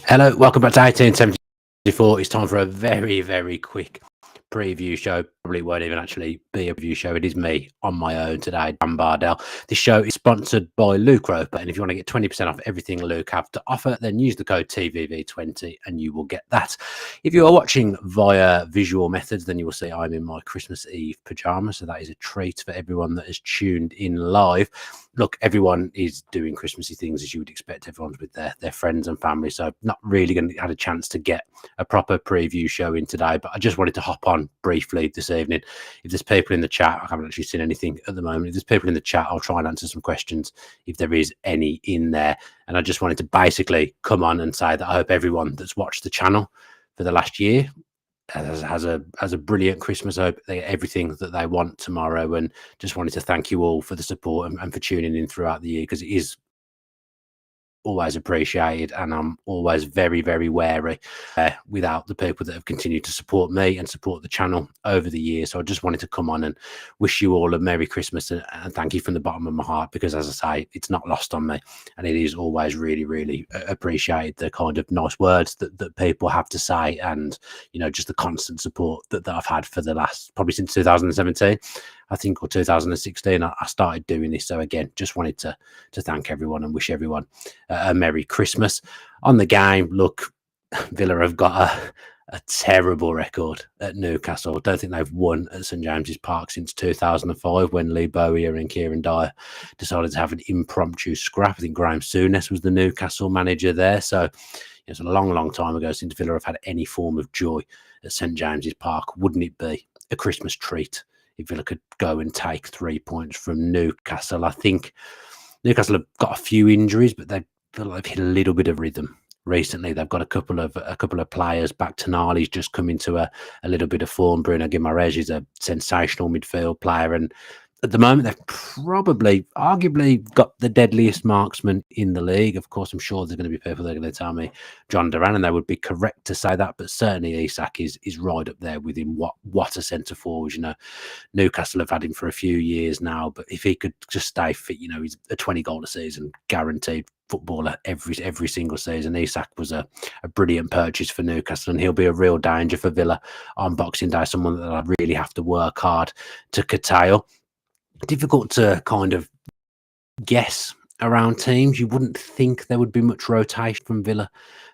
Hello, welcome back to 1874. It's time for a very, very quick preview show. Probably won't even actually be a preview show. It is me on my own today, Dan Bardell. This show is sponsored by Luke Roper, and if you want to get 20% off everything Luke have to offer, then use the code TVV20 and you will get that. If you are watching via visual methods, then you will see I'm in my Christmas Eve pajamas, so that is a treat for everyone that has tuned in live. Look, everyone is doing Christmassy things as you would expect. Everyone's with their friends and family, so not really going to have a chance to get a proper preview show in today. But I just wanted to hop on briefly this evening. If there's people in the chat, I haven't actually seen anything at the moment. If there's people in the chat, I'll try and answer some questions if there is any in there. And I just wanted to basically come on and say that I hope everyone that's watched the channel for the last year has a brilliant Christmas. I hope they get everything that they want tomorrow, and just wanted to thank you all for the support and for tuning in throughout the year, because it is always appreciated, and I'm always very, very wary without the people that have continued to support me and support the channel over the years. So I just wanted to come on and wish you all a Merry Christmas and thank you from the bottom of my heart, because as I say, it's not lost on me, and it is always really, really appreciated, the kind of nice words that people have to say, and just the constant support that I've had for the last, probably since 2017, I think, or 2016, I started doing this. So again, just wanted to thank everyone and wish everyone a Merry Christmas. On the game, look, Villa have got a terrible record at Newcastle. I don't think they've won at St James's Park since 2005, when Lee Bowyer and Kieran Dyer decided to have an impromptu scrap. I think Graham Souness was the Newcastle manager there. So it's a long, long time ago since Villa have had any form of joy at St James's Park. Wouldn't it be a Christmas treat if Villa could go and take 3 points from Newcastle? I think Newcastle have got a few injuries, but they feel like they've hit a little bit of rhythm recently. They've got a couple of players back. Tonali's just come into a little bit of form. Bruno Guimaraes is a sensational midfield player, and at the moment they've probably, arguably, got the deadliest marksman in the league. Of course, I'm sure there's going to be people that are going to tell me John Duran, and they would be correct to say that, but certainly Isak is right up there with him. What a centre forward. Newcastle have had him for a few years now, but if he could just stay fit, he's a 20 goal a season guaranteed footballer every single season. Isak was a brilliant purchase for Newcastle, and he'll be a real danger for Villa on Boxing Day, someone that I really have to work hard to curtail. Difficult to kind of guess around teams. You wouldn't think there would be much rotation from Villa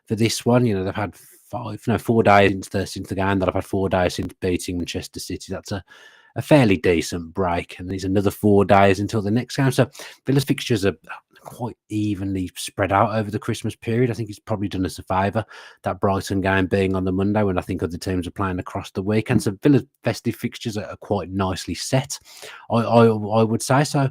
for this one. They've had 4 days since the game. That I've had 4 days since beating Manchester City. That's a fairly decent break, and there's another 4 days until the next game. So Villa's fixtures are quite evenly spread out over the Christmas period. I think it's probably done us a favour, that Brighton game being on the Monday, when I think other teams are playing across the weekend. So Villa's festive fixtures are quite nicely set, I would say. So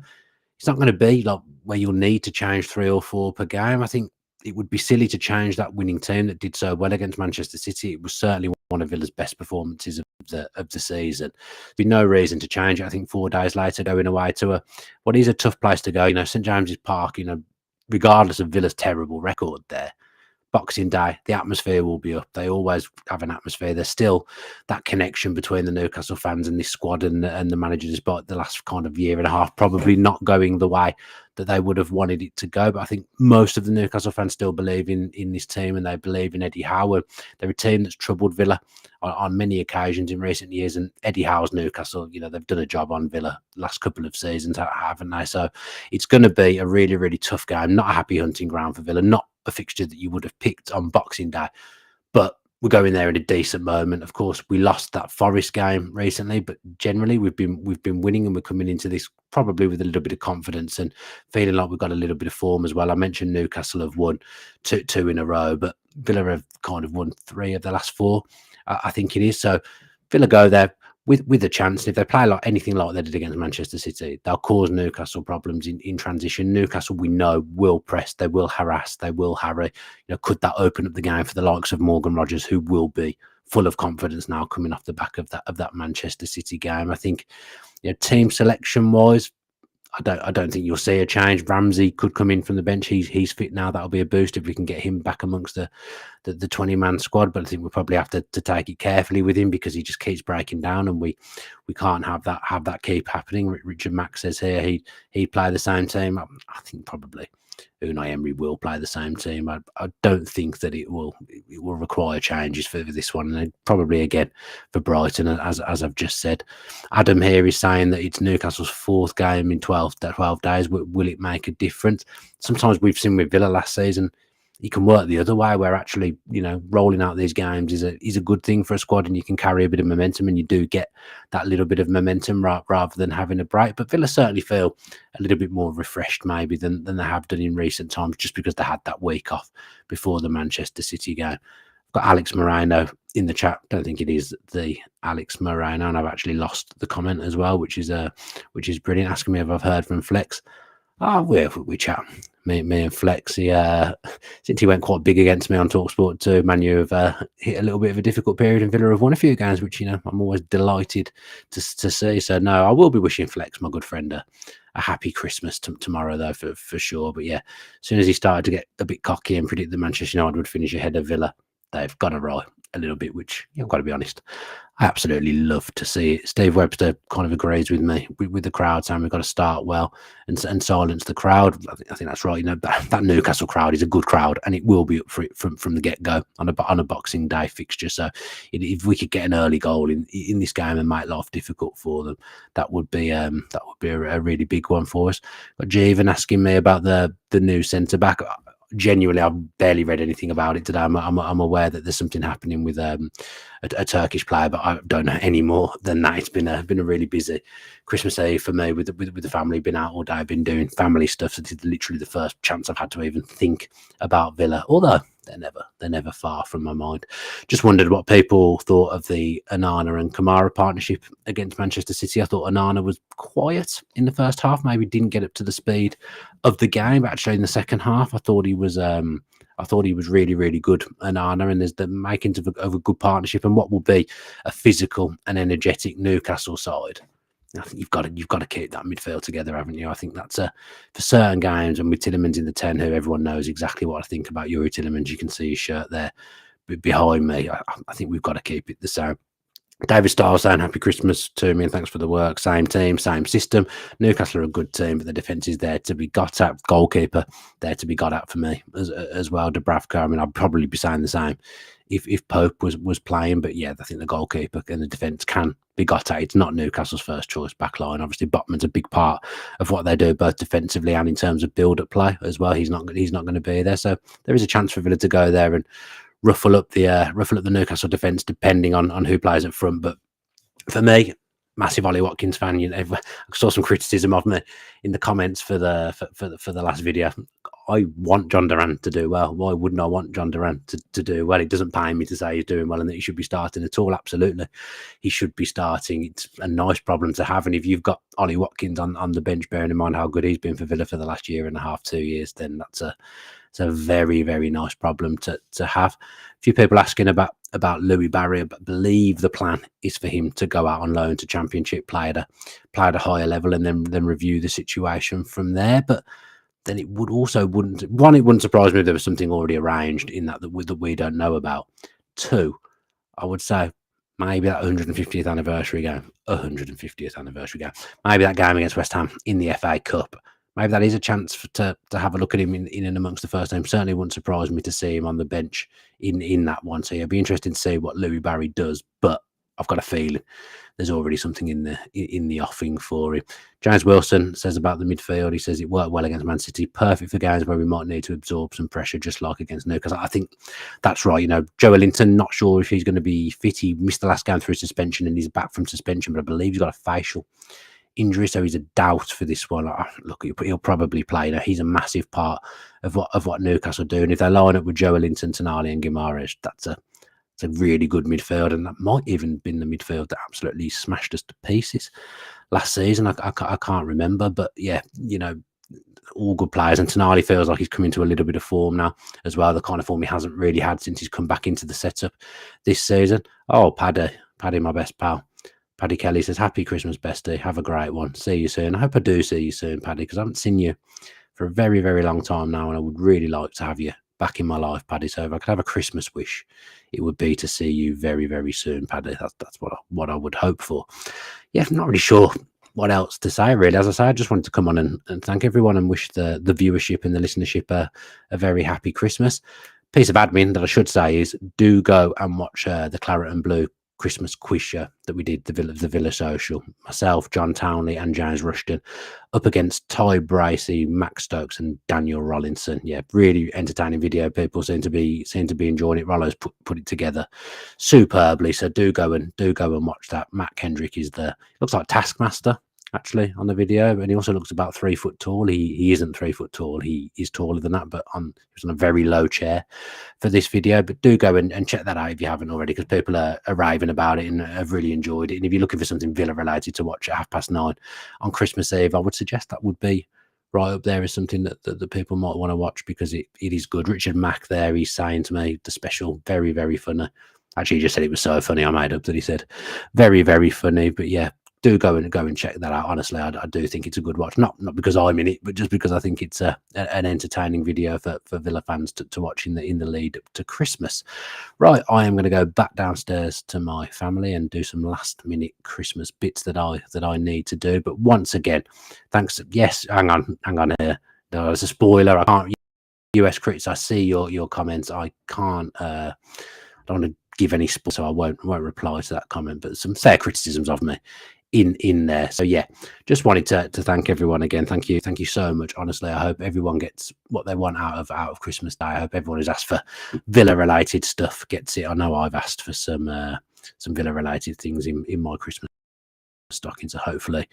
it's not going to be like where you'll need to change 3 or 4 per game. I think it would be silly to change that winning team that did so well against Manchester City. It was certainly one of Villa's best performances of the season. There'd be no reason to change it. I think 4 days later, going away to what is a tough place to go. St James's Park, regardless of Villa's terrible record there, Boxing Day, the atmosphere will be up. They always have an atmosphere. There's still that connection between the Newcastle fans and this squad and the manager, despite the last kind of year and a half probably not going the way that they would have wanted it to go. But I think most of the Newcastle fans still believe in this team, and they believe in Eddie Howe. They're a team that's troubled Villa on many occasions in recent years, and Eddie Howe's Newcastle, they've done a job on Villa last couple of seasons, haven't they? So it's going to be a really, really tough game. Not a happy hunting ground for Villa, not a fixture that you would have picked on Boxing Day, but we're going there in a decent moment. Of course, we lost that Forest game recently, but generally we've been winning, and we're coming into this probably with a little bit of confidence and feeling like we've got a little bit of form as well. I mentioned Newcastle have won two in a row, but Villa have kind of won 3 of the last 4, I think it is. So Villa go there with a chance. And if they play like anything like they did against Manchester City, they'll cause Newcastle problems in transition. Newcastle, we know, will press, they will harass, they will harry. Could that open up the game for the likes of Morgan Rogers, who will be full of confidence now coming off the back of that Manchester City game? I think, team selection wise, I don't think you'll see a change. Ramsey could come in from the bench. He's fit now. That'll be a boost if we can get him back amongst the 20-man squad. But I think we'll probably have to take it carefully with him, because he just keeps breaking down, and we can't have that keep happening. Richard Mack says here he'd play the same team. I think probably Unai Emery will play the same team. I don't think that it will require changes for this one, and probably again for Brighton, as I've just said. Adam here is saying that it's Newcastle's 4th game in 12 days. Will it make a difference? Sometimes we've seen with Villa last season, you can work the other way, where actually, rolling out these games is a good thing for a squad, and you can carry a bit of momentum, and you do get that little bit of momentum rather than having a break. But Villa certainly feel a little bit more refreshed maybe than they have done in recent times, just because they had that week off before the Manchester City game. I've got Alex Moreno in the chat. Don't think it is the Alex Moreno, and I've actually lost the comment as well, which is brilliant, asking me if I've heard from Flex. We chat. Me and Flex. Since he went quite big against me on TalkSport 2, Man U have hit a little bit of a difficult period, and Villa have won a few games, which I'm always delighted to see. So no, I will be wishing Flex, my good friend, a happy Christmas tomorrow though, for sure. But yeah, as soon as he started to get a bit cocky and predict that Manchester United would finish ahead of Villa, they've got to right a little bit, which I've got to be honest, I absolutely love to see it. Steve Webster kind of agrees with me with the crowd, saying we've got to start well and silence the crowd. I think that's right. That Newcastle crowd is a good crowd, and it will be up for it from the get-go on a Boxing Day fixture. So if we could get an early goal in this game and make life difficult for them, that would be a really big one for us. But Jeevan asking me about the new centre back. Genuinely, I've barely read anything about it today. I'm aware that there's something happening with a Turkish player, but I don't know any more than that. It's been a really busy Christmas Eve for me with the family. Been out all day, been doing family stuff. So it's literally the first chance I've had to even think about Villa, although they're never far from my mind. Just wondered what people thought of the Onana and Kamara partnership against Manchester City. I thought Onana was quiet in the first half, maybe didn't get up to the speed of the game. Actually, in the second half, I thought he was really, really good, Onana, and there's the makings of a good partnership, and what will be a physical and energetic Newcastle side. I think you've got to keep that midfield together, haven't you? I think that's for certain games, and with Tielemans in the 10, who everyone knows exactly what I think about Yuri Tielemans. You can see his shirt there behind me. I think we've got to keep it the same. David Starr saying happy Christmas to me and thanks for the work. Same team, same system. Newcastle are a good team, but the defence is there to be got at. Goalkeeper there to be got at for me as well. Dubravka, I mean, I'd probably be saying the same if Pope was playing, but yeah, I think the goalkeeper and the defence can be got at. It's not Newcastle's first choice back line. Obviously, Botman's a big part of what they do, both defensively and in terms of build-up play as well. He's not going to be there, so there is a chance for Villa to go there and ruffle up the Newcastle defence, depending on who plays up front. But for me, massive Ollie Watkins fan. I saw some criticism of me in the comments for the last video. I want John Duran to do well. Why wouldn't I want John Duran to do well? It doesn't pay me to say he's doing well and that he should be starting at all. Absolutely, he should be starting. It's a nice problem to have. And if you've got Ollie Watkins on the bench, bearing in mind how good he's been for Villa for the last year and a half, 2 years, then it's a very, very nice problem to have. A few people asking about Louis Barry, but believe the plan is for him to go out on loan to Championship, play at a higher level, and then review the situation from there. But then it wouldn't surprise me if there was something already arranged in that we don't know about. 2, I would say maybe that 150th anniversary game, maybe that game against West Ham in the FA Cup. Maybe that is a chance to have a look at him in and amongst the first team. Certainly wouldn't surprise me to see him on the bench in that one. So it'll be interesting to see what Louis Barry does. But I've got a feeling there's already something in the offing for him. James Wilson says about the midfield, he says it worked well against Man City, perfect for games where we might need to absorb some pressure, just like against Newcastle. I think that's right. Joe Ellington, not sure if he's going to be fit. He missed the last game through suspension and he's back from suspension, but I believe he's got a facial injury, so he's a doubt for this one. Look, he'll probably play. He's a massive part of what Newcastle do, and if they line up with Joe Ellington, Tonali and Guimaraes, that's a really good midfield, and that might even been the midfield that absolutely smashed us to pieces last season. I can't remember, but yeah, all good players, and Tonali feels like he's coming to a little bit of form now as well, the kind of form he hasn't really had since he's come back into the setup this season. Oh, Paddy, my best pal. Paddy Kelly says, happy Christmas, bestie. Have a great one. See you soon. I hope I do see you soon, Paddy, because I haven't seen you for a very, very long time now, and I would really like to have you back in my life, Paddy. So if I could have a Christmas wish, it would be to see you very, very soon, Paddy. That's what I would hope for. Yeah, I'm not really sure what else to say, really. As I say, I just wanted to come on and thank everyone and wish the viewership and the listenership a very happy Christmas. Piece of admin that I should say is do go and watch the Claret and Blue Christmas quiz show that we did, the Villa Social. Myself, John Townley, and James Rushton up against Ty Bracey, Max Stokes, and Daniel Rollinson. Yeah, really entertaining video. People seem to be enjoying it. Rollo's put it together superbly. So do go and watch that. Matt Kendrick is looks like Taskmaster actually on the video, and he also looks about 3 foot tall. He isn't 3 foot tall, he is taller than that, but he was on a very low chair for this video. But do go and check that out if you haven't already, because people are raving about it and have really enjoyed it. And if you're looking for something Villa related to watch at 9:30 on Christmas Eve, I would suggest that would be right up there as something that the people might want to watch, because it is good. Richard Mack there, he's saying to me, the special, very, very funny. Actually, he just said it was so funny, I made up that he said very, very funny. But yeah, do go and check that out. Honestly, I do think it's a good watch. Not because I'm in it, but just because I think it's an entertaining video for Villa fans to watch in the lead up to Christmas. Right, I am going to go back downstairs to my family and do some last minute Christmas bits that I need to do. But once again, thanks. Yes, hang on here. There's a spoiler. I can't. US critics, I see your comments. I can't. I don't want to give any spoil, so I won't reply to that comment. But some fair criticisms of me in there. So yeah, just wanted to thank everyone again. Thank you so much. Honestly, I hope everyone gets what they want out of Christmas Day. I hope everyone who's asked for Villa related stuff gets it. I know I've asked for some Villa related things in my Christmas stocking, so hopefully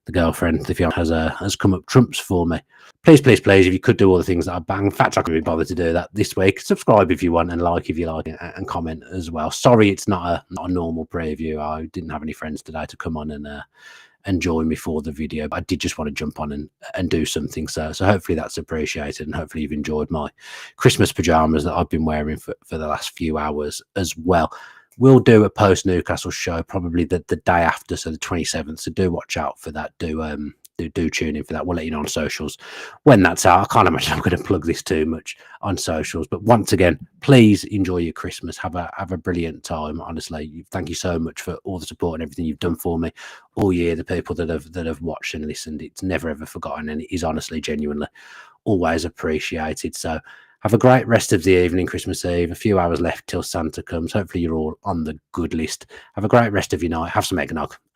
the girlfriend, the fiance, has come up trumps for me. Please, if you could do all the things that I bang. In fact, I couldn't be bothered to do that this week. Subscribe if you want, and like if you like, and comment as well. Sorry, it's not a normal preview. I didn't have any friends today to come on and join me for the video, but I did just want to jump on and do something. So hopefully that's appreciated, and hopefully you've enjoyed my Christmas pajamas that I've been wearing for the last few hours as well. We'll do a post Newcastle show probably the day after, so the 27th. So do watch out for that. Do tune in for that. We'll let you know on socials when that's out. I can't imagine I'm going to plug this too much on socials. But once again, please enjoy your Christmas. Have a brilliant time. Honestly, thank you so much for all the support and everything you've done for me all year. The people that have watched and listened, it's never ever forgotten, and it is honestly, genuinely, always appreciated. So have a great rest of the evening, Christmas Eve. A few hours left till Santa comes. Hopefully you're all on the good list. Have a great rest of your night. Have some eggnog and